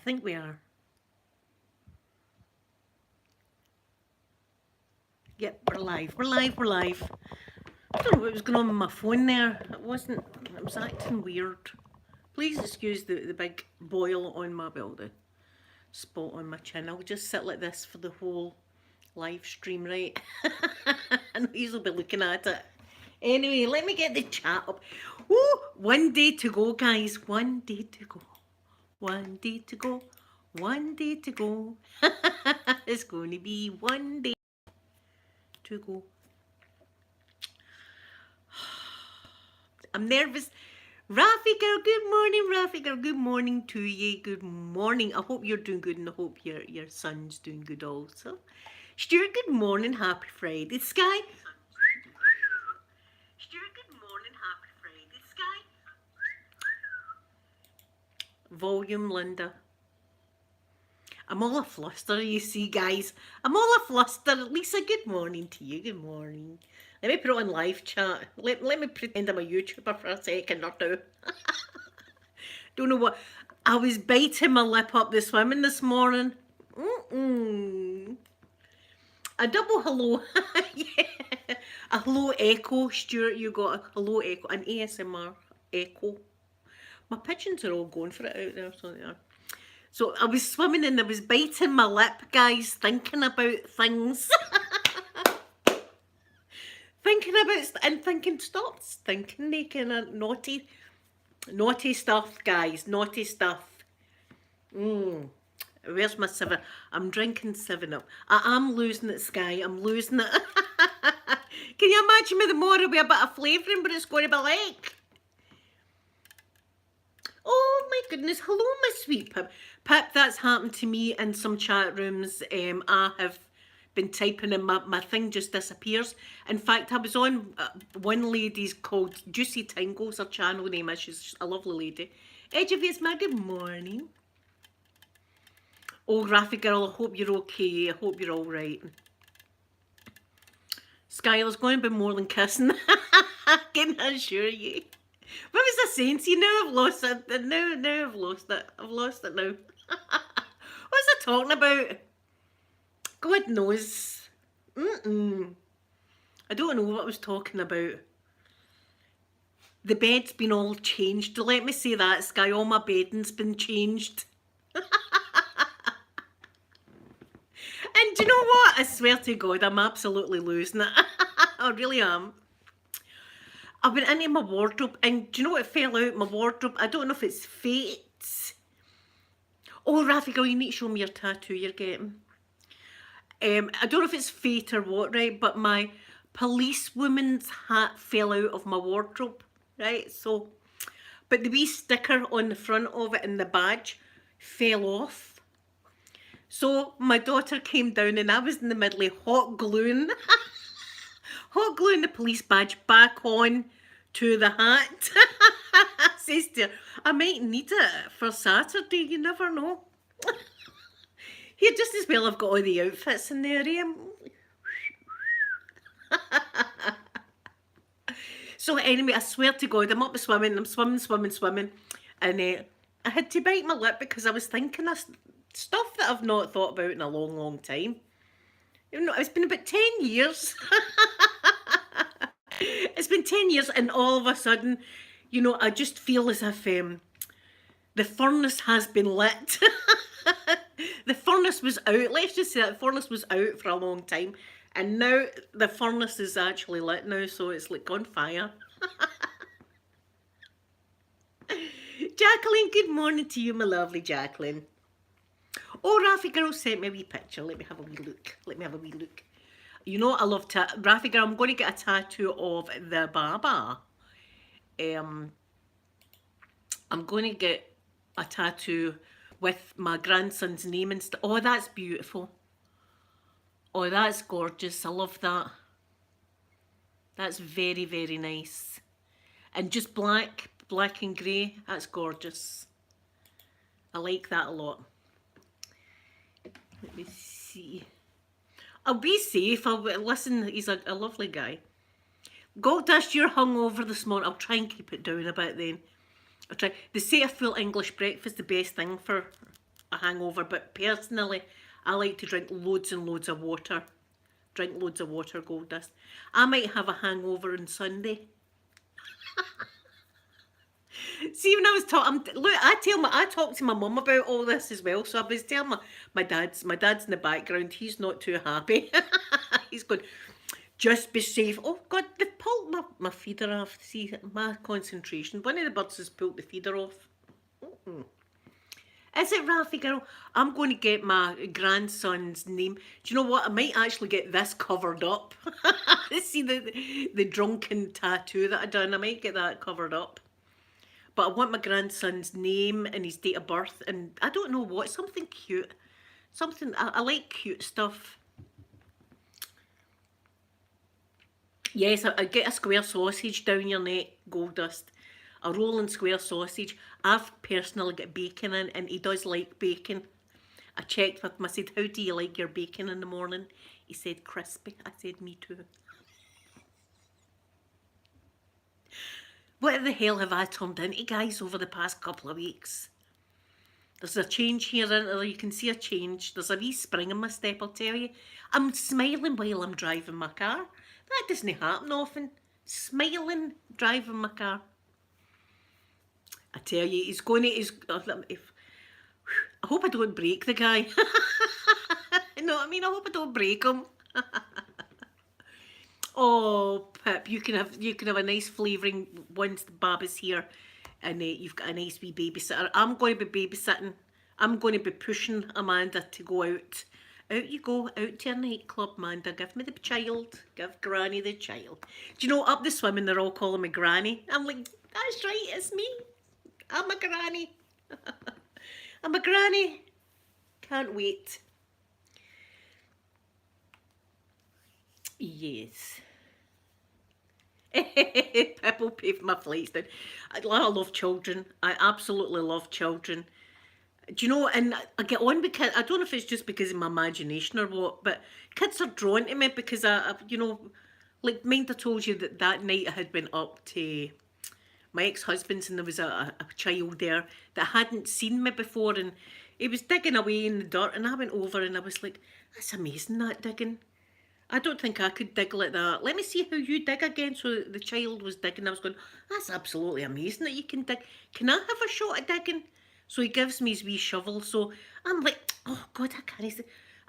think we are. Yep, we're live. We're live. We're live. I don't know what was going on with my phone there. It was acting weird. Please excuse the big boil on my, well, the spot on my chin. I'll just sit like this for the whole live stream, right? I know you'll be looking at it. Anyway, let me get the chat up. Woo! 1 day to go, guys. 1 day to go. 1 day to go. 1 day to go. It's going to be 1 day to go. I'm nervous. Rafi girl, good morning. Rafi girl, good morning to you. Good morning. I hope you're doing good, and I hope your son's doing good also. Stuart, good morning. Happy Friday. Sky. Stuart, good morning. Happy Friday. Sky. Volume, Linda. I'm all a fluster, you see, guys. I'm all a fluster. Lisa, good morning to you. Good morning. Let me put it on live chat. Let me pretend I'm a YouTuber for a second or two. Don't know what. I was biting my lip up the swimming this morning. A double hello. Yeah. A hello echo. Stuart, you got a hello echo. An ASMR echo. My pigeons are all going for it out there, so they are. So I was swimming and I was biting my lip, guys, thinking about things. Stop thinking, making a naughty stuff, guys, naughty stuff. Where's my 7? I'm drinking 7-Up. I am losing it, Sky, I'm losing it. Can you imagine me tomorrow with a bit of flavouring, but it's going to be like... Oh my goodness, hello my sweet Pip. Pip, that's happened to me in some chat rooms. I have been typing and my thing just disappears. In fact, I was on one lady's called Juicy Tingles, her channel name is, she's a lovely lady. Edgevius, my good morning. Oh, Rafi girl, I hope you're okay, I hope you're alright. Skylar's going to be more than kissing, can I assure you. What was I saying? See, now I've lost it. Now I've lost it. I've lost it now. What was I talking about? God knows. I don't know what I was talking about. The bed's been all changed. Let me say that, Sky. All my bedding's been changed. And do you know what? I swear to God, I'm absolutely losing it. I really am. I went into my wardrobe and do you know what fell out my wardrobe? I don't know if it's fate. Oh, Rafi girl, you need to show me your tattoo you're getting. I don't know if it's fate or what, right? But my policewoman's hat fell out of my wardrobe, right? So, but the wee sticker on the front of it and the badge fell off. So my daughter came down and I was in the middle of hot gluing the police badge back on to the hat. Says to her, I might need it for Saturday, you never know. Here, just as well I've got all the outfits in there. So anyway, I swear to God, I'm up swimming, I'm swimming. And I had to bite my lip because I was thinking of stuff that I've not thought about in a long time. You know, it's been about 10 years. It's been 10 years and all of a sudden, you know, I just feel as if the furnace has been lit. The furnace was out. Let's just say that the furnace was out for a long time. And now the furnace is actually lit now, so it's like on fire. Jacqueline, good morning to you, my lovely Jacqueline. Oh, Rafi girl sent me a wee picture. Let me have a wee look. You know, I love Rafi girl, I'm going to get a tattoo of the Baba. I'm going to get a tattoo with my grandson's name and stuff. Oh, that's beautiful. Oh, that's gorgeous. I love that. That's very, very nice. And just black and grey. That's gorgeous. I like that a lot. Let me see. I'll be safe. Listen, he's a lovely guy. Goldust, you're hungover this morning. I'll try and keep it down a bit then. I'll try. They say a full English breakfast the best thing for a hangover, but personally, I like to drink loads and loads of water. Drink loads of water, Gold Dust. I might have a hangover on Sunday. See, when I was talking, look, I talked to my mum about all this as well. So I was telling my dad's in the background. He's not too happy. He's going, just be safe. Oh God, they pulled my feeder off. See, my concentration. One of the birds has pulled the feeder off. Is it, Rafi girl? I'm going to get my grandson's name. Do you know what? I might actually get this covered up. See the drunken tattoo that I done. I might get that covered up. But I want my grandson's name and his date of birth, and I don't know what, something cute. Something, I like cute stuff. Yes, I get a square sausage down your neck, Gold Dust. A rolling square sausage. I've personally got bacon in, and he does like bacon. I checked with him, I said, how do you like your bacon in the morning? He said, crispy. I said, me too. What the hell have I turned into, guys, over the past couple of weeks? There's a change here, isn't there? You can see a change. There's a wee spring in my step, I'll tell you. I'm smiling while I'm driving my car. That doesn't happen often. Smiling, driving my car. I tell you, he's going to... I hope I don't break the guy. You know what I mean? I hope I don't break him. Oh, Pip, you can have a nice flavouring once Baba's here, and you've got a nice wee babysitter. I'm going to be babysitting. I'm going to be pushing Amanda to go out. Out you go, out to your nightclub, Amanda. Give me the child. Give Granny the child. Do you know, up the swimming, they're all calling me Granny. I'm like, that's right, it's me. I'm a granny. I'm a granny. Can't wait. Yes. People pay for my flights down. I love children. I absolutely love children. Do you know, and I get on with kids. I don't know if it's just because of my imagination or what, but kids are drawn to me because I you know, like mind I told you that night I had been up to my ex-husband's, and there was a child there that hadn't seen me before, and he was digging away in the dirt, and I went over and I was like, that's amazing, that digging. I don't think I could dig like that. Let me see how you dig again. So the child was digging. I was going, that's absolutely amazing that you can dig. Can I have a shot at digging? So he gives me his wee shovel. So I'm like, oh God, I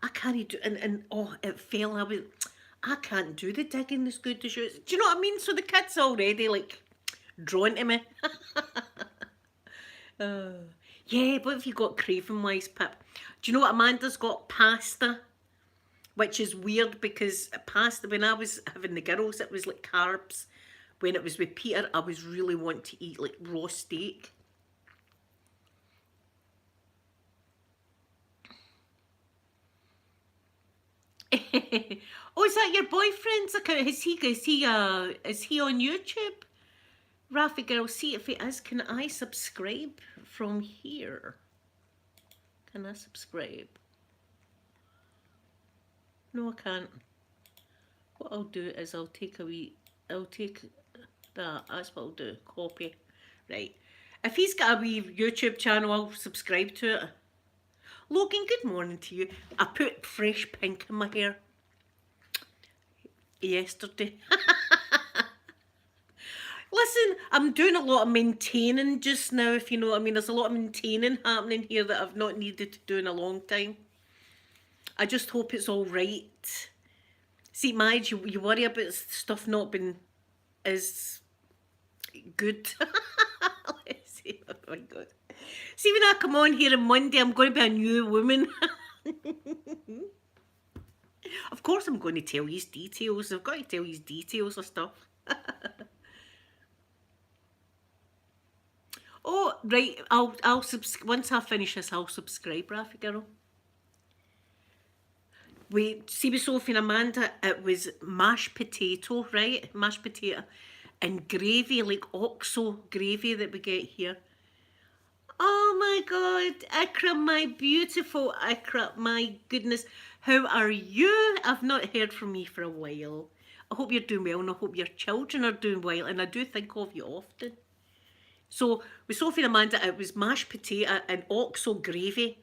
can't do it. And oh, it fell. I can't do the digging as good as you. Do you know what I mean? So the kid's already like drawn to me. Yeah, what have you got craving-wise, Pip? Do you know what Amanda's got? Pasta. Which is weird because pasta, when I was having the girls, it was like carbs. When it was with Peter, I was really wanting to eat like raw steak. Oh, is that your boyfriend's account? Is he on YouTube? Rafi girl, see if he is. Can I subscribe from here? Can I subscribe? No, I can't. What I'll do is I'll take that. That's what I'll do. Copy. Right. If he's got a wee YouTube channel, I'll subscribe to it. Logan, good morning to you. I put fresh pink in my hair yesterday. Listen, I'm doing a lot of maintaining just now, if you know what I mean. There's a lot of maintaining happening here that I've not needed to do in a long time. I just hope it's all right. See, Madge, you worry about stuff not being as good. Let's see. Oh my God. See, when I come on here on Monday, I'm going to be a new woman. Of course, I'm going to tell you details. I've got to tell you details of stuff. Oh, right. I'll once I finish this, I'll subscribe, Rafi girl. Wait, see with Sophie and Amanda, it was mashed potato, right? Mashed potato and gravy, like oxo gravy that we get here. Oh my God, Ikra, my beautiful Ikra, my goodness. How are you? I've not heard from you for a while. I hope you're doing well, and I hope your children are doing well, and I do think of you often. So with Sophie and Amanda, it was mashed potato and oxo gravy.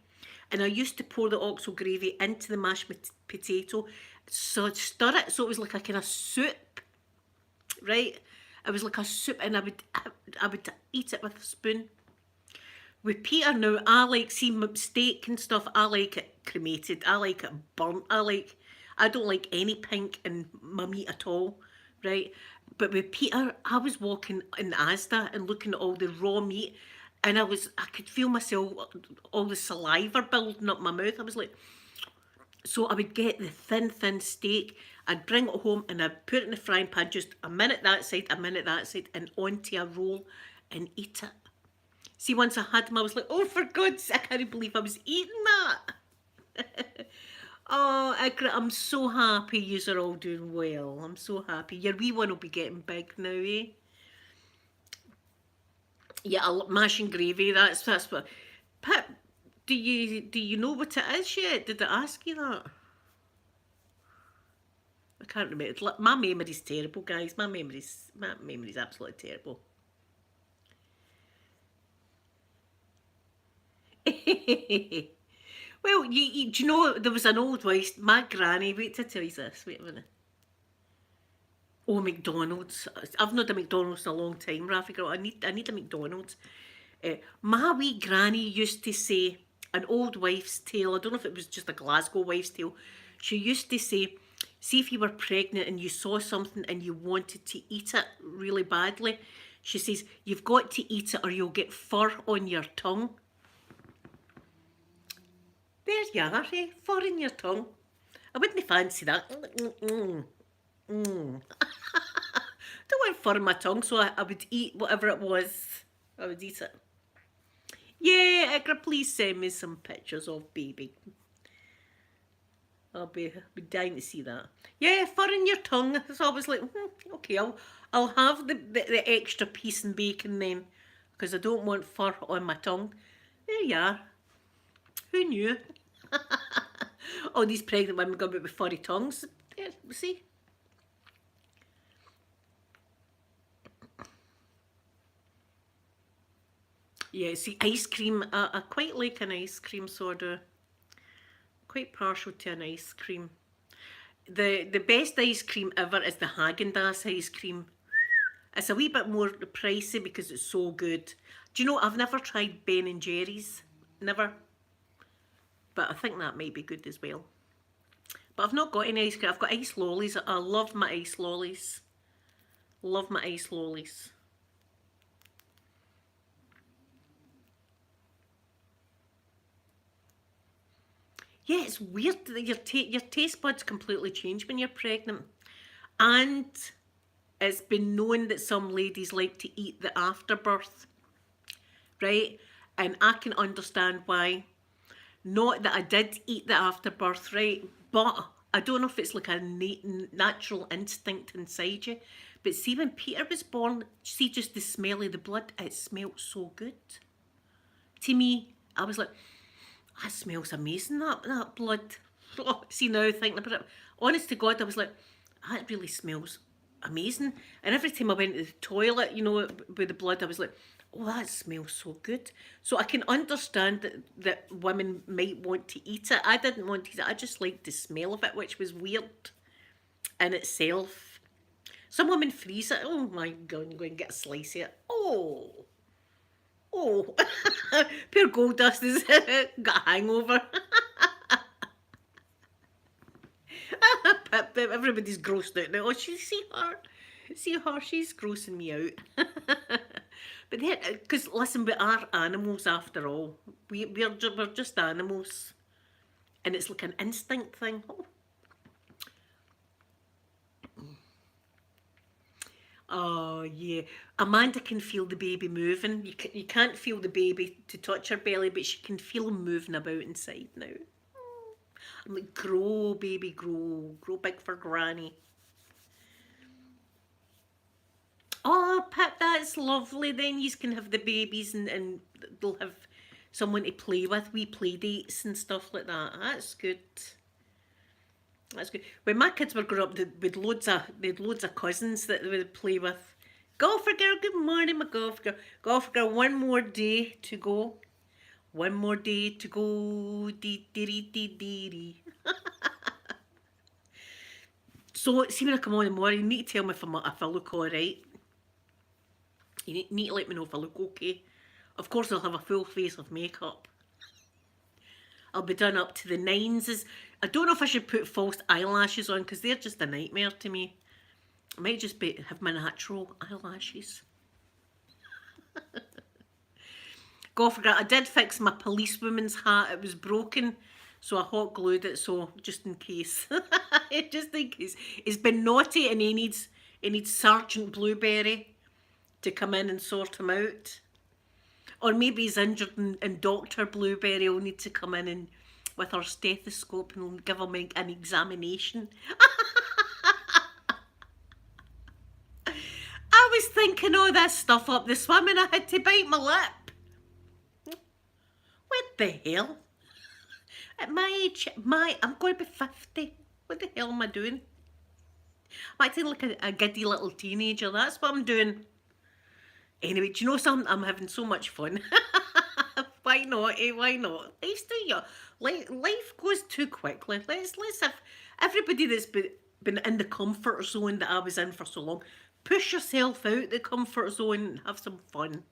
And I used to pour the oxo gravy into the mashed potato, so I'd stir it so it was like a kind of soup, right? It was like a soup, and I would eat it with a spoon. With Peter now, I like, see my steak and stuff, I like it cremated, I like it burnt, I don't like any pink in my meat at all, right? But with Peter, I was walking in Asda and looking at all the raw meat, and I could feel myself, all the saliva building up my mouth. I was like, so I would get the thin steak, I'd bring it home and I'd put it in the frying pan, just a minute that side, and onto a roll and eat it. See, once I had them, I was like, oh, for God's sake, I can't believe I was eating that. Oh, I'm so happy yous are all doing well. I'm so happy. Your wee one will be getting big now, eh? Yeah, mash and gravy, that's what... Pip, do you know what it is yet? Did I ask you that? I can't remember. My memory's terrible, guys. My memory's absolutely terrible. Well, do you know, there was an old wife, my granny, wait till I tell you this, wait a minute. Oh, McDonald's. I've not had a McDonald's in a long time, Rafi girl. I need a McDonald's. My wee granny used to say, an old wife's tale, I don't know if it was just a Glasgow wife's tale, she used to say, see if you were pregnant and you saw something and you wanted to eat it really badly, she says, you've got to eat it or you'll get fur on your tongue. There you are, eh? Fur in your tongue. I wouldn't fancy that. Don't want fur in my tongue, so I would eat whatever it was. I would eat it. Yeah, Edgar, please send me some pictures of baby. I'll be dying to see that. Yeah, fur in your tongue. So I was like, okay, I'll have the extra piece and bacon then, because I don't want fur on my tongue. There you are. Who knew? All these pregnant women go about with furry tongues. There, see? Yeah, see, ice cream, I quite like an ice cream soda. Quite partial to an ice cream. The best ice cream ever is the Haagen-Dazs ice cream. It's a wee bit more pricey because it's so good. Do you know, I've never tried Ben & Jerry's. Never. But I think that might be good as well. But I've not got any ice cream. I've got ice lollies. I love my ice lollies. Love my ice lollies. Yeah, it's weird that your taste buds completely change when you're pregnant. And it's been known that some ladies like to eat the afterbirth, right? And I can understand why. Not that I did eat the afterbirth, right? But I don't know if it's like a natural instinct inside you. But see, when Peter was born, see just the smell of the blood, it smelled so good. To me, I was like, that smells amazing, that blood. Oh, see now, thinking about it, honest to God, I was like, that really smells amazing. And every time I went to the toilet, you know, with the blood, I was like, oh, that smells so good. So I can understand that women might want to eat it. I didn't want to eat it. I just liked the smell of it, which was weird in itself. Some women freeze it. Oh my God, I'm going to get a slice of it. Oh. Poor Goldust has got a hangover. Everybody's grossed out now. Oh, see her, she's grossing me out. But then, because listen, we are animals after all. We're just animals, and it's like an instinct thing. Oh yeah, Amanda can feel the baby moving. You can't feel the baby to touch her belly, but she can feel him moving about inside now. I'm like, grow, baby, grow big for granny. Oh, Pip, that's lovely. Then you can have the babies and they'll have someone to play with, wee play dates and stuff like that. That's good. That's good. When my kids were growing up, they had loads of cousins that they would play with. Golfer girl, good morning, my golfer girl. Golfer girl, one more day to go. One more day to go. Dee, dee, dee, dee, dee, dee. So, see when I come on in the morning, you need to tell me if I look alright. You need to let me know if I look okay. Of course, I'll have a full face of makeup. I'll be done up to the nines. I don't know if I should put false eyelashes on because they're just a nightmare to me. I might just have my natural eyelashes. God forgot, I did fix my policewoman's hat. It was broken, so I hot glued it. So just in case, just in case, he's been naughty and he needs Sergeant Blueberry to come in and sort him out. Or maybe he's injured and Dr. Blueberry will need to come in and with her stethoscope and give him an examination. I was thinking all this stuff up this morning. I had to bite my lip. What the hell? At my age, I'm going to be 50. What the hell am I doing? I'm acting like a giddy little teenager. That's what I'm doing. Anyway, do you know something? I'm having so much fun. Why not? Why not? Life goes too quickly. Let's have everybody that's been in the comfort zone that I was in for so long. Push yourself out the comfort zone and have some fun.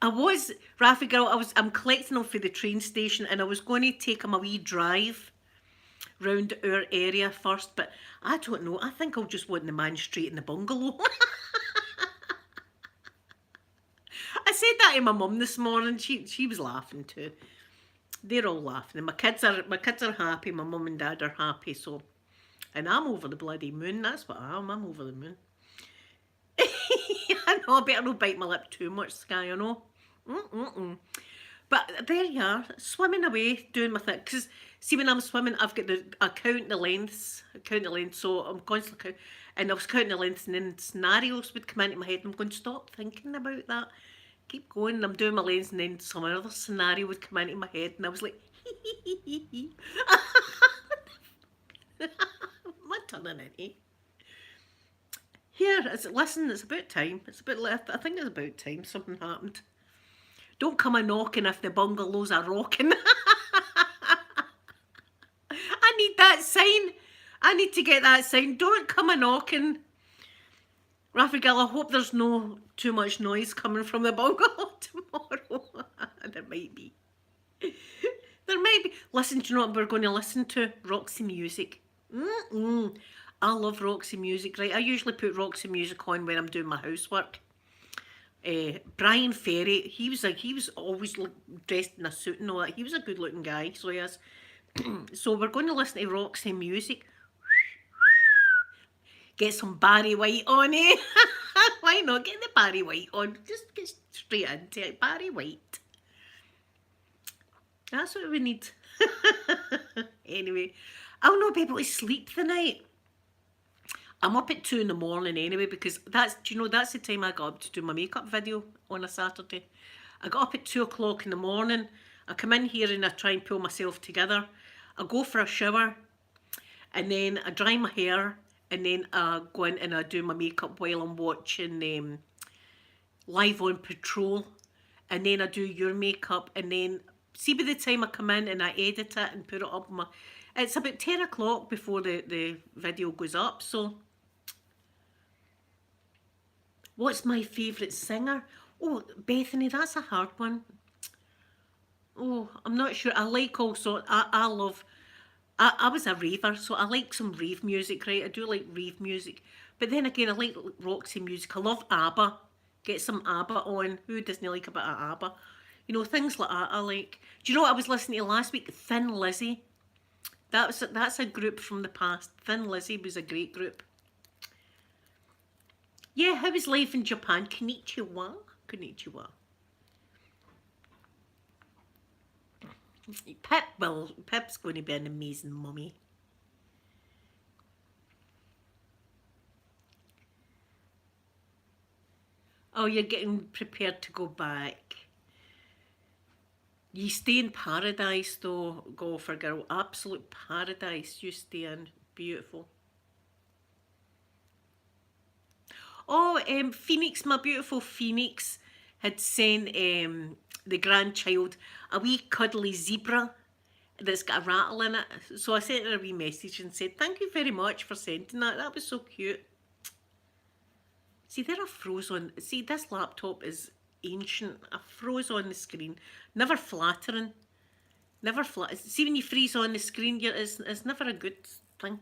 Rafi girl, I'm collecting him for the train station and I was going to take him a wee drive round our area first, but I don't know. I think I'll just want the man straight in the bungalow. I said that to my mum this morning. She was laughing too. They're all laughing. And my kids are happy. My mum and dad are happy. So, and I'm over the bloody moon. That's what I am. I'm over the moon. I know. I better not bite my lip too much, Sky. I know. But there you are, swimming away, doing my thing. Because see, when I'm swimming, I've got I count the lengths. So I'm constantly counting. And I was counting the lengths, and then scenarios would come into my head. And I'm going to stop thinking about that. Keep going. I'm doing my lengths, and then some other scenario would come into my head, and I was like, my turning into. Here, listen, it's about time. It's about left. I think it's about time something happened. Don't come a knocking if the bungalows are rocking. I need that sign. I need to get that sign. Don't come a knocking. Rafi girl, I hope there's no too much noise coming from the bungalow tomorrow. There might be. There might be. Listen, do you know what we're going to listen to? Roxy music. I love Roxy music, right? I usually put Roxy music on when I'm doing my housework. Brian Ferry, he was always dressed in a suit and all that. He was a good looking guy, so he is. So we're going to listen to Roxy music. Get some Barry White on, eh? Why not? Get the Barry White on. Just get straight into it. Barry White. That's what we need. Anyway, I'll not be able to sleep tonight. I'm up at 2 in the morning anyway because that's the time I got up to do my makeup video on a Saturday. I got up at 2 o'clock in the morning. I come in here and I try and pull myself together. I go for a shower and then I dry my hair and then I go in and I do my makeup while I'm watching Live on Patrol, and then I do your makeup, and then see by the time I come in and I edit it and put it up it's about 10 o'clock before the video goes up. So what's my favourite singer? Oh, Bethany, that's a hard one. Oh, I'm not sure. I like also, I love, I was a raver, so I like some rave music, right? I do like rave music. But then again, I like Roxy music. I love ABBA. Get some ABBA on. Who doesn't like a bit of ABBA? You know, things like that I like. Do you know what I was listening to last week? Thin Lizzy. That's a group from the past. Thin Lizzy was a great group. Yeah, how is life in Japan? Konnichiwa. Konnichiwa. Pip's going to be an amazing mummy. Oh, you're getting prepared to go back. You stay in paradise though, golfer girl. Absolute paradise you stay in. Beautiful. Oh, Phoenix, my beautiful Phoenix had sent the grandchild a wee cuddly zebra that's got a rattle in it. So I sent her a wee message and said, thank you very much for sending that. That was so cute. See, there I froze on. See, this laptop is ancient. I froze on the screen. Never flattering. Never flat. See, when you freeze on the screen, it's never a good thing.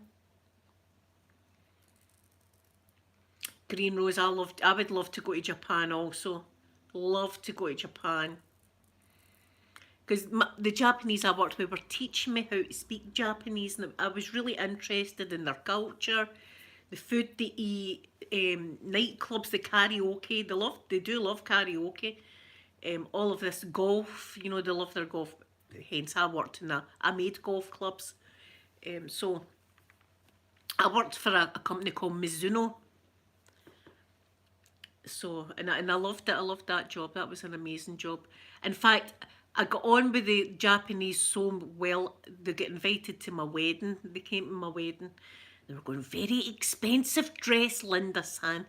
Green Rose, I would love to go to Japan also. Love to go to Japan. Because the Japanese I worked with were teaching me how to speak Japanese, and I was really interested in their culture, the food they eat, nightclubs, the karaoke. They do love karaoke. All of this golf, you know, they love their golf. Hence, I made golf clubs. So I worked for a company called Mizuno. So, and I loved it. I loved that job. That was an amazing job. In fact, I got on with the Japanese so well, they got invited to my wedding. They came to my wedding. They were going, very expensive dress, Linda-san.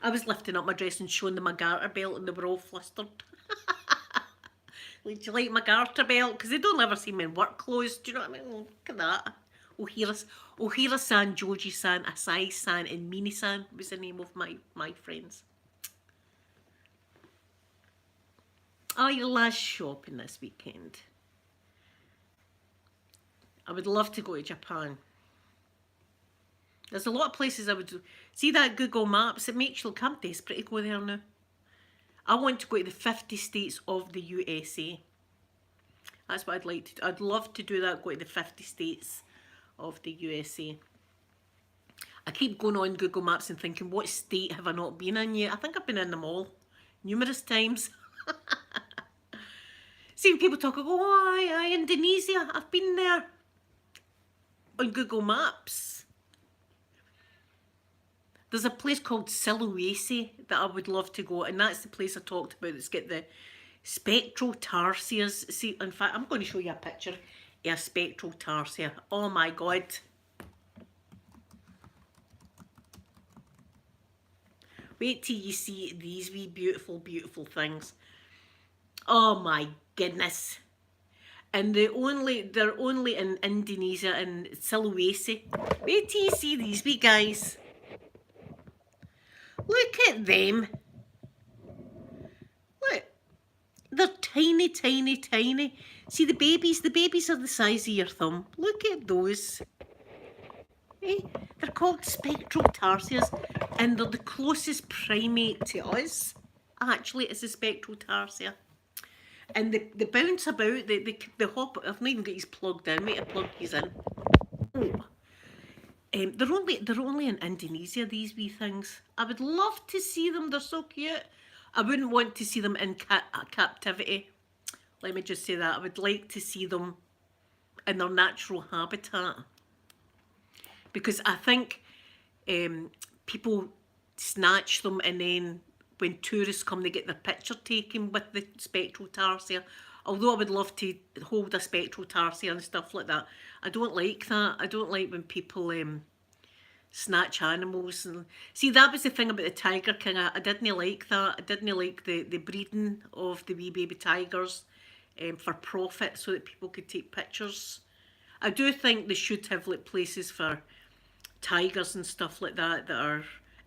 I was lifting up my dress and showing them my garter belt, and they were all flustered. Like, do you like my garter belt? Because they don't ever see me in work clothes. Do you know what I mean? Look at that. Ohira-san, Joji-san, Asai-san, and Mini-san was the name of my friends. Oh, your last shopping this weekend. I would love to go to Japan. There's a lot of places I would do. See that Google Maps? It makes you look, I'm desperate to go there now. I want to go to the 50 states of the USA. That's what I'd like to do. I'd love to do that, go to the 50 states of the USA. I keep going on Google Maps and thinking, what state have I not been in yet? I think I've been in them all, numerous times. See, when people talk, I go, oh, aye, Indonesia, I've been there on Google Maps. There's a place called Sulawesi that I would love to go, and that's the place I talked about that's got the spectral tarsiers. See, in fact, I'm going to show you a picture of a spectral tarsier. Oh my God. Wait till you see these wee beautiful, beautiful things. Oh my goodness. And they're only in Indonesia and Sulawesi. Wait till you see these wee guys. Look at them. Look. They're tiny, tiny, tiny. See the babies are the size of your thumb. Look at those. Hey, they're called spectral tarsiers, and they're the closest primate to us. Actually, it's a spectral tarsier. And they bounce about, they hop. I've not even got these plugged in. Might have plugged these in. Oh. They're only in Indonesia, these wee things. I would love to see them. They're so cute. I wouldn't want to see them in captivity. Let me just say that. I would like to see them in their natural habitat. Because I think people snatch them, and then when tourists come, they get their picture taken with the spectral tarsier. Although I would love to hold a spectral tarsier and stuff like that, I don't like that. I don't like when people snatch animals. And see, that was the thing about the Tiger King. I didn't like that. I didn't like the breeding of the wee baby tigers for profit, so that people could take pictures. I do think they should have like places for tigers and stuff like that are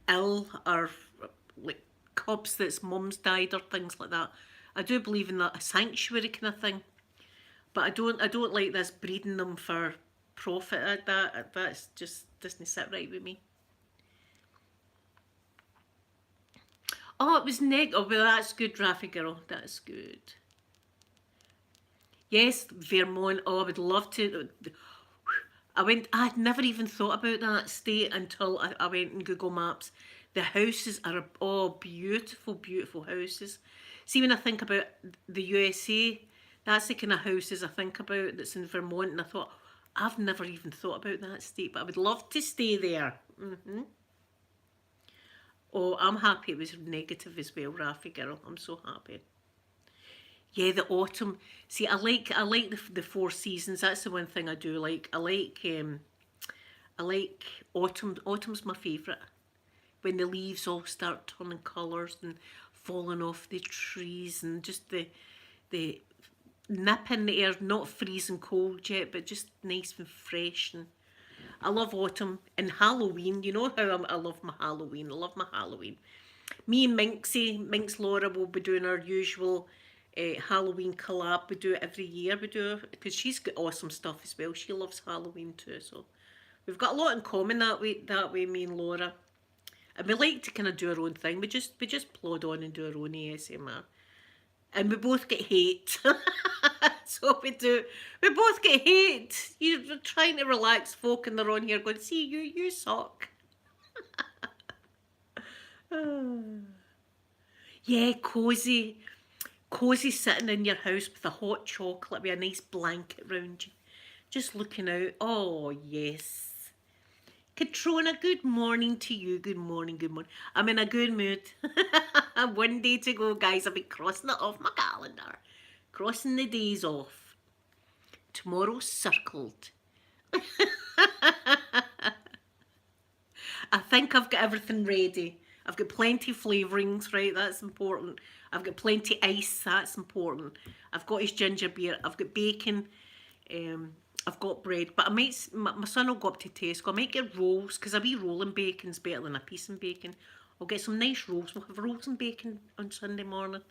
ill, or like cubs that's mum's died or things like that. I do believe in that, a sanctuary kind of thing. But I don't like this breeding them for profit. That's just doesn't sit right with me. Oh, it was oh well, that's good, Raffy girl. That's good. Yes, Vermont. Oh, I would love to. I had never even thought about that state until I went in Google Maps. The houses are, oh, beautiful, beautiful houses. See, when I think about the USA, that's the kind of houses I think about that's in Vermont, and I thought, I've never even thought about that state, but I would love to stay there. Oh, I'm happy it was negative as well, Raffy girl. I'm so happy. Yeah, the autumn. See, I like the 4 seasons. That's the one thing I do like. I like autumn. Autumn's my favourite. When the leaves all start turning colours and falling off the trees, and just the the nip in the air, not freezing cold yet, but just nice and fresh. And I love autumn and Halloween. You know how I love my Halloween. I love my Halloween. Me and Minx Laura will be doing our usual Halloween collab. We do it every year. We do, because she's got awesome stuff as well. She loves Halloween too. So we've got a lot in common that way. That way, me and Laura. And we like to kind of do our own thing. We just plod on and do our own ASMR. And we both get hate. So we do. We both get hate. You're trying to relax folk and they're on here going, see, you suck. Yeah, cozy. Cozy sitting in your house with a hot chocolate with a nice blanket round you. Just looking out. Oh, yes. Katrona, good morning to you. Good morning, good morning. I'm in a good mood. 1 day to go, guys. I'll be crossing it off my calendar. Crossing the days off. Tomorrow's circled. I think I've got everything ready. I've got plenty of flavourings, right? That's important. I've got plenty of ice. That's important. I've got his ginger beer. I've got bacon. I've got bread. But I might, my son will go up to Tesco. I might get rolls, because a wee rolling bacon's better than a piece of bacon. I'll get some nice rolls. We'll have rolls and bacon on Sunday morning.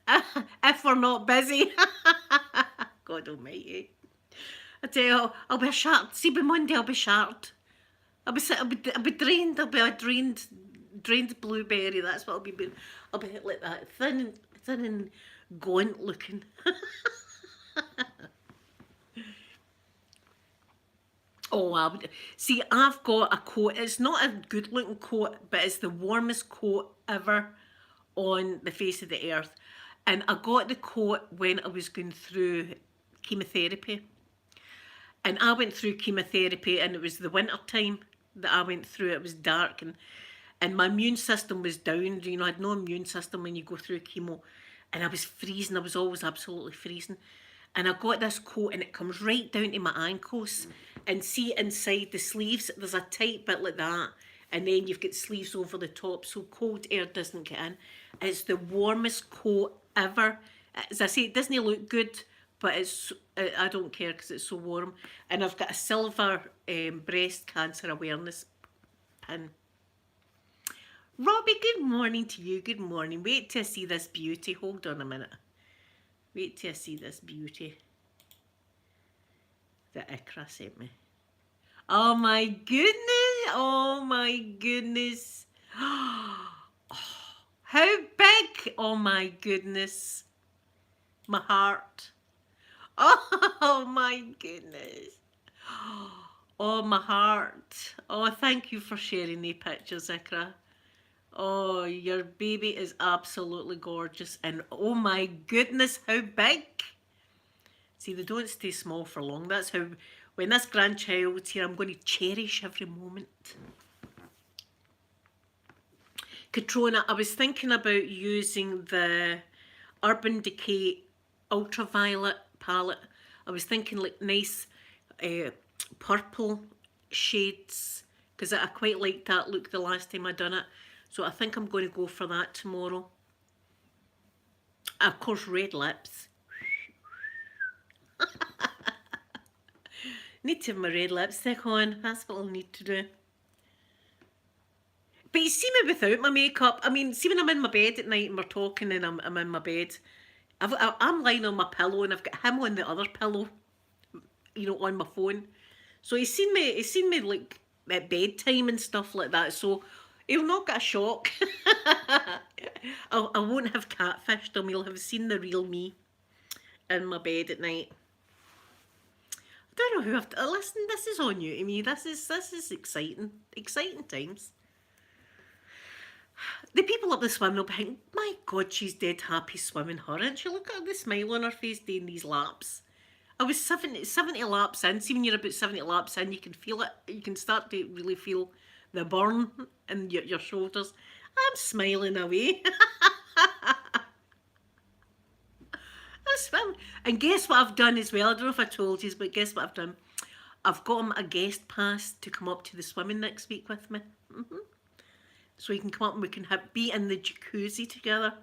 If we're not busy. God almighty. I tell you, I'll be a shark. See, by Monday I'll be sharked. I'll be drained. I'll be a drained blueberry. That's what I'll be. I'll be like that, thin and gaunt looking. Oh, see, I've got a coat. It's not a good looking coat, but it's the warmest coat ever on the face of the earth. And I got the coat when I was going through chemotherapy. And I went through chemotherapy, and it was the winter time that I went through. It was dark, and my immune system was down. You know, I had no immune system when you go through chemo. And I was freezing. I was always absolutely freezing. And I got this coat, and it comes right down to my ankles. And see inside the sleeves, there's a tight bit like that. And then you've got sleeves over the top, so cold air doesn't get in. It's the warmest coat ever. As I say, it doesn't look good, but I don't care because it's so warm. And I've got a silver breast cancer awareness pin. Robbie, good morning to you. Good morning. Wait till I see this beauty. Hold on a minute. Wait till I see this beauty that Ikra sent me. Oh my goodness. Oh my goodness. Oh, how big? Oh my goodness. My heart. Oh my goodness. Oh, my heart. Oh, thank you for sharing the pictures, Ikra. Oh, your baby is absolutely gorgeous. And oh my goodness, how big. See, they don't stay small for long. That's how, when this grandchild's here, I'm going to cherish every moment. Katrona, I was thinking about using the Urban Decay Ultraviolet palette. I was thinking like nice purple shades, because I quite liked that look the last time I done it. So I think I'm going to go for that tomorrow. Of course, red lips. Need to have my red lipstick on. That's what I'll need to do. But you see me without my makeup. I mean, see when I'm in my bed at night and we're talking and I'm in my bed, I'm lying on my pillow and I've got him on the other pillow, you know, on my phone. So he's seen me like at bedtime and stuff like that. So he'll not get a shock. I won't have catfished him. He'll have seen the real me in my bed at night. I don't know who I've to listen. This is all new to me. This is exciting times. The people up the swim will be thinking, my God, she's dead happy swimming her, and she look at the smile on her face doing these laps. I was 70 laps in. See, when you're about 70 laps in, you can feel it. You can start to really feel the burn in your shoulders. I'm smiling away. I swim. And guess what I've done as well? I don't know if I told you, but guess what I've done? I've got him a guest pass to come up to the swimming next week with me. So he can come up and we can be in the jacuzzi together.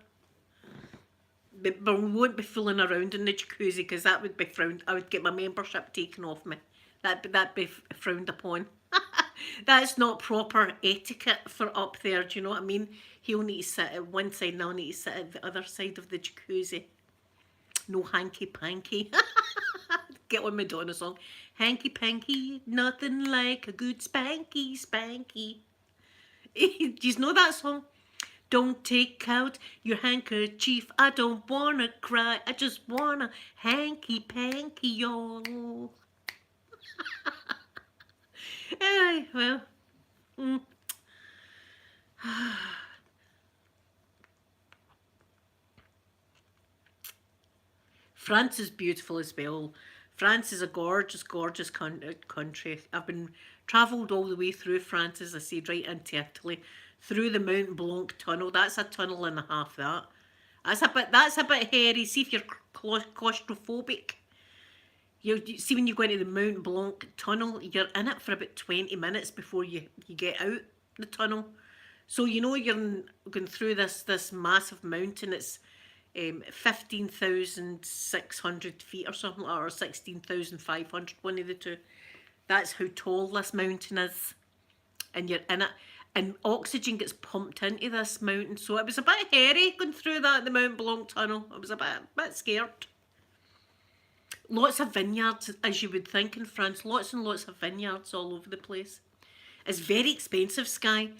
but we won't be fooling around in the jacuzzi because that would be frowned. I would get my membership taken off me. That'd be frowned upon. That's not proper etiquette for up there. Do you know what I mean? He'll need to sit at one side and I'll need to sit at the other side of the jacuzzi. No hanky panky. Get on Madonna song. Hanky panky, nothing like a good spanky spanky. Do you know that song? Don't take out your handkerchief. I don't wanna cry. I just wanna hanky panky y'all. Anyway, well. France is beautiful as well. France is a gorgeous, gorgeous country. I've been travelled all the way through France, as I said, right into Italy, through the Mont Blanc tunnel. That's a tunnel and a half. That's a bit hairy. See if you're claustrophobic. You see when you go into the Mont Blanc tunnel, you're in it for about 20 minutes before you get out the tunnel. So you know you're going through this massive mountain. It's 15,600 feet or something, or 16,500, one of the two. That's how tall this mountain is, and you're in it, and oxygen gets pumped into this mountain. So it was a bit hairy going through the Mont Blanc tunnel. I was a bit scared. Lots of vineyards, as you would think in France. Lots and lots of vineyards all over the place. It's very expensive, Sky.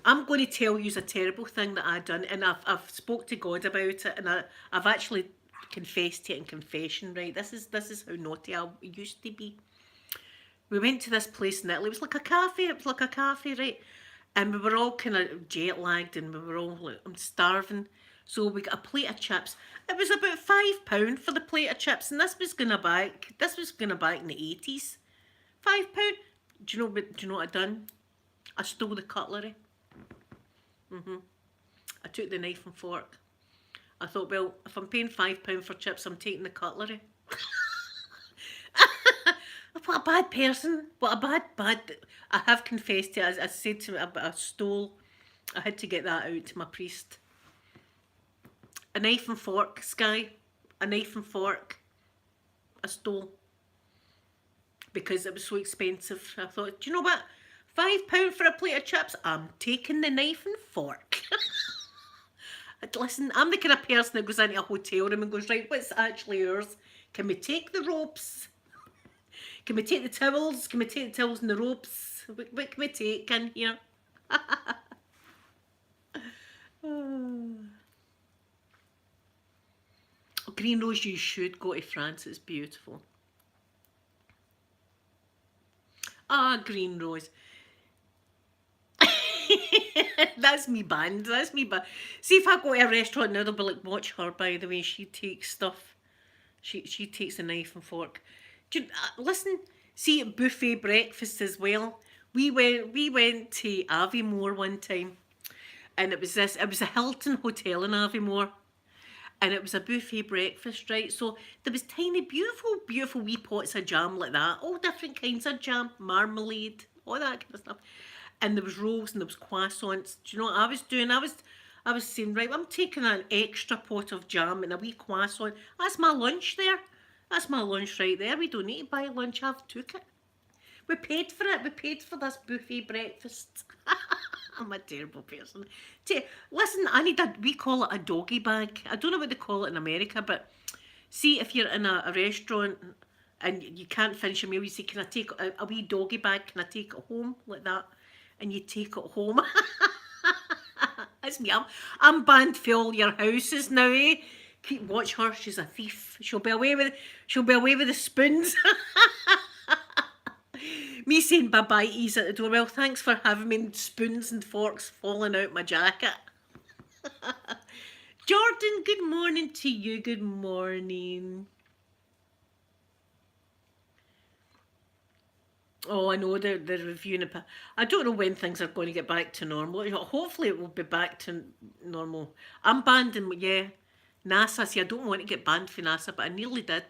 I'm going to tell you a terrible thing that I done, and I've spoke to God about it, and I've actually confessed to it in confession. Right, this is how naughty I used to be. We went to this place in Italy. It was like a cafe. It was like a cafe, right? And we were all kind of jet lagged, and we were all like, I'm starving. So we got a plate of chips. It was about £5 for the plate of chips, and this was gonna back in the 80s. £5. Do you know what I done? I stole the cutlery. I took the knife and fork. I thought, well, if I'm paying £5 for chips, I'm taking the cutlery. What a bad person. What a bad. I have confessed to it. I said to him, I stole. I had to get that out to my priest. A knife and fork, Sky. A knife and fork. I stole. Because it was so expensive. I thought, do you know what? £5 for a plate of chips? I'm taking the knife and fork. Listen, I'm the kind of person that goes into a hotel room and goes, right, what's actually yours? Can we take the ropes? Can we take the towels? Can we take the towels and the ropes? What can we take in here? Green Rose, you should go to France. It's beautiful. Ah, Green Rose. That's me banned. That's me banned. See, if I go to a restaurant now, they'll be like, watch her, by the way, she takes stuff. She takes a knife and fork. Listen, see, buffet breakfast as well. We went to Aviemore one time, and it was a Hilton hotel in Aviemore, and it was a buffet breakfast, right? So there was tiny, beautiful wee pots of jam like that, all different kinds of jam, marmalade, all that kind of stuff. And there was rolls and there was croissants. Do you know what I was doing? I was saying, right, I'm taking an extra pot of jam and a wee croissant. That's my lunch there. That's my lunch right there. We don't need to buy lunch. I've took it. We paid for it. We paid for this buffet breakfast. I'm a terrible person. Listen, we call it a doggy bag. I don't know what they call it in America, but see, if you're in a restaurant and you can't finish your meal, you say, can I take a wee doggy bag? Can I take it home? Like that. And you take it home. That's me. I'm banned for all your houses now, eh? Watch her. She's a thief. She'll be away with the spoons. Me saying bye-bye-ties at the door. Well, thanks for having me. Spoons and forks falling out my jacket. Jordan, good morning to you. Good morning. Oh, I know they're reviewing it. I don't know when things are going to get back to normal. Hopefully it will be back to normal. I'm banned in, yeah, NASA. See, I don't want to get banned for NASA, but I nearly did.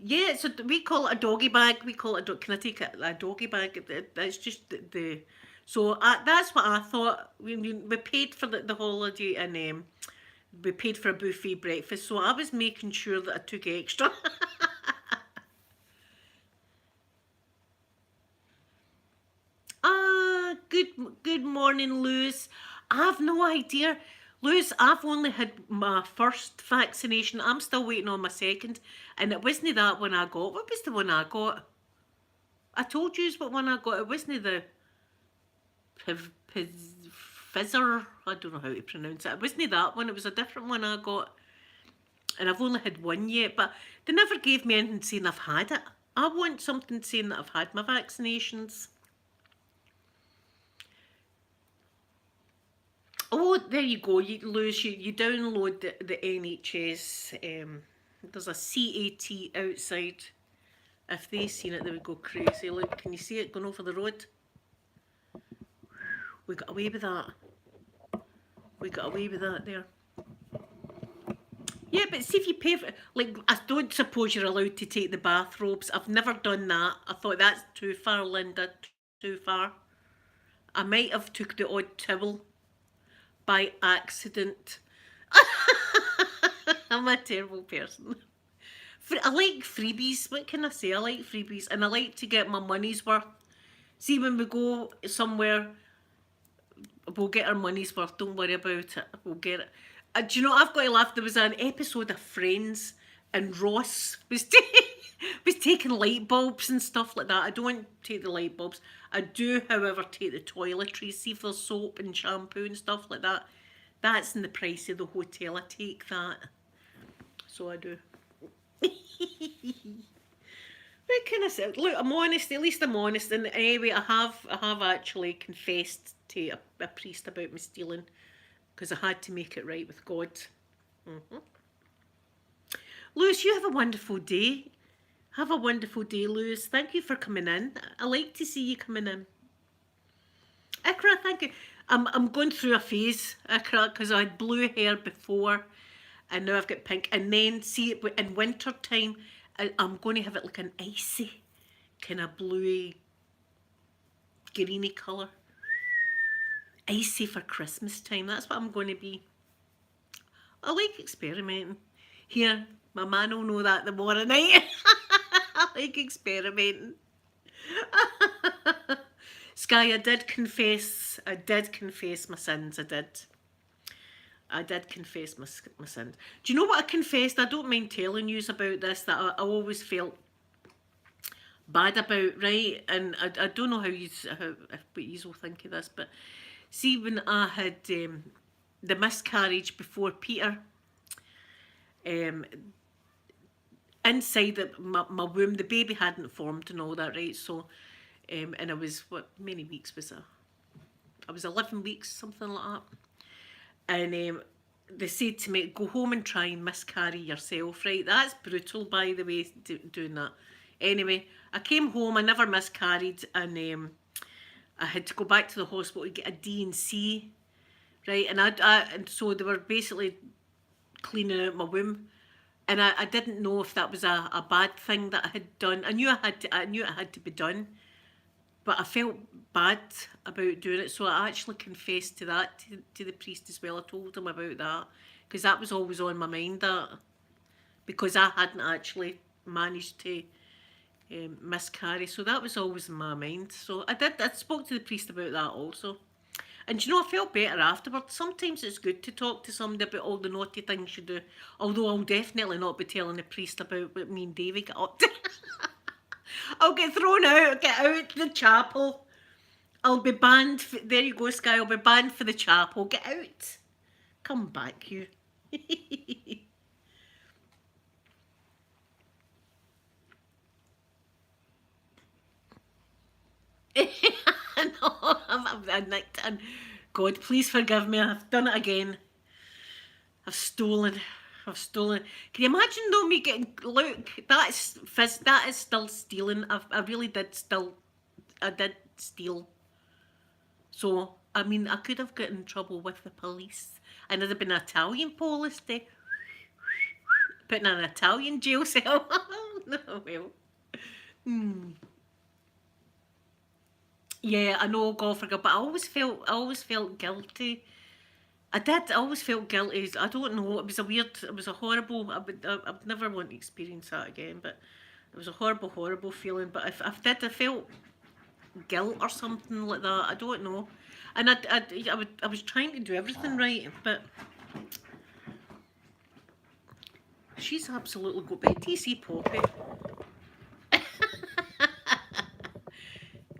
Yeah, so we call it a doggy bag. We call it can I take a doggy bag? That's just the So that's what I thought. We paid for the holiday, and we paid for a buffet breakfast. So I was making sure that I took extra. Good morning, Lewis. I have no idea. Lewis, I've only had my first vaccination. I'm still waiting on my second. And it wasn't that one I got. What was the one I got? I told you what one I got. It wasn't the Fizzer. I don't know how to pronounce it. It wasn't that one. It was a different one I got. And I've only had one yet. But they never gave me anything saying I've had it. I want something saying that I've had my vaccinations. Oh, there you go, Lewis. You download the NHS. There's a CAT outside. If they seen it, they would go crazy. Look, can you see it going over the road? We got away with that. We got away with that there. Yeah, but see if you pay for, like, I don't suppose you're allowed to take the bathrobes. I've never done that. I thought that's too far, Linda. Too far. I might have took the odd towel by accident. I'm a terrible person. I like freebies. What can I say? I like freebies, and I like to get my money's worth. See, when we go somewhere, we'll get our money's worth. Don't worry about it. We'll get it. Do you know, I've got to laugh. There was an episode of Friends, and Ross was was taking light bulbs and stuff like that. I don't take the light bulbs. I do, however, take the toiletries. See if there's soap and shampoo and stuff like that. That's in the price of the hotel. I take that. So I do. What can I say? Look, I'm honest. At least I'm honest. And anyway, I have actually confessed to a priest about me stealing, because I had to make it right with God. Lewis, you have a wonderful day. Have a wonderful day, Lewis. Thank you for coming in. I like to see you coming in. Ikra, thank you. I'm going through a phase, Ikra, because I had blue hair before, and now I've got pink. And then, see, in winter time, I'm going to have it like an icy, kind of bluey, greeny colour. Icy for Christmas time. That's what I'm going to be. I like experimenting. Here, my man will know that tomorrow night. I like experimenting. Sky, I did confess my sins. I did confess my sins. Do you know what I confessed? I don't mind telling you about this, that I always felt bad about, right? And I don't know what you will think of this, but see, when I had the miscarriage before Peter, inside my womb, the baby hadn't formed and all that, right? So, and I was, what many weeks was I was 11 weeks, something like that. And they said to me, go home and try and miscarry yourself, right? That's brutal, by the way, doing that. Anyway, I came home, I never miscarried, and I had to go back to the hospital to get a D&C, right? And so they were basically cleaning out my womb, and I didn't know if that was a bad thing that I had done. I knew it had to be done, but I felt bad about doing it, so I actually confessed to that to the priest as well. I told him about that, because that was always on my mind, that because I hadn't actually managed to miscarry, so that was always in my mind. So I spoke to the priest about that also. And you know, I felt better afterwards. Sometimes it's good to talk to somebody about all the naughty things you do. Although I'll definitely not be telling the priest about what me and David got up to. I'll get thrown out, I'll get out the chapel. I'll be banned. There you go, Sky. I'll be banned for the chapel. Get out. Come back, you. No, I'm God, please forgive me. I've done it again. I've stolen. Can you imagine though me getting, look, that is still stealing. I really did I did steal. So, I mean, I could have got in trouble with the police. And there'd have been an Italian police there. Put in an Italian jail cell. No, well. Yeah, I know Gofferga, but I always felt guilty. I did. I always felt guilty. I don't know. It was a horrible. I would never want to experience that again. But it was a horrible, horrible feeling. But if I felt guilt or something like that. I don't know. And I was trying to do everything right, but she's absolutely got bed. Do you see Poppy?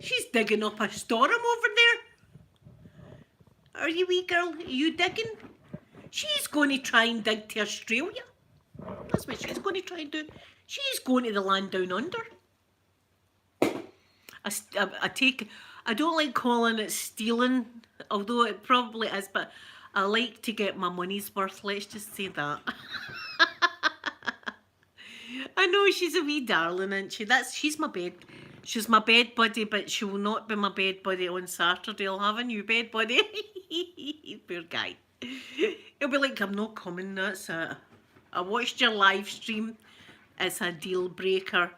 She's digging up a storm over there. Are you, wee girl? Are you digging? She's going to try and dig to Australia. That's what she's going to try and do. She's going to the land down under. I don't like calling it stealing, although it probably is, but I like to get my money's worth. Let's just say that. I know she's a wee darling, isn't she? She's my bed. She's my bed buddy, but she will not be my bed buddy on Saturday. I'll have a new bed buddy. Poor guy. He'll be like, I'm not coming. I watched your live stream. It's a deal breaker.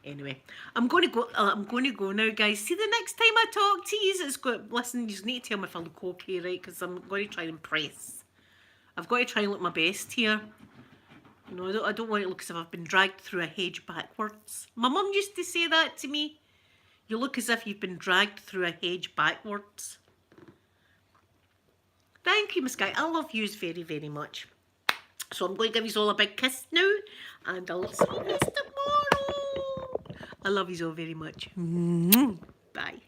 Anyway, I'm going to go now, guys. See, the next time I talk to you, listen, you need to tell me if I look okay, right? Because I'm going to try and impress. I've got to try and look my best here. You know, I don't want to look as if I've been dragged through a hedge backwards. My mum used to say that to me. You look as if you've been dragged through a hedge backwards. Thank you, Miss Guy. I love yous very, very much. So I'm going to give you all a big kiss now. And I'll see you guys tomorrow. I love you all very much. Bye.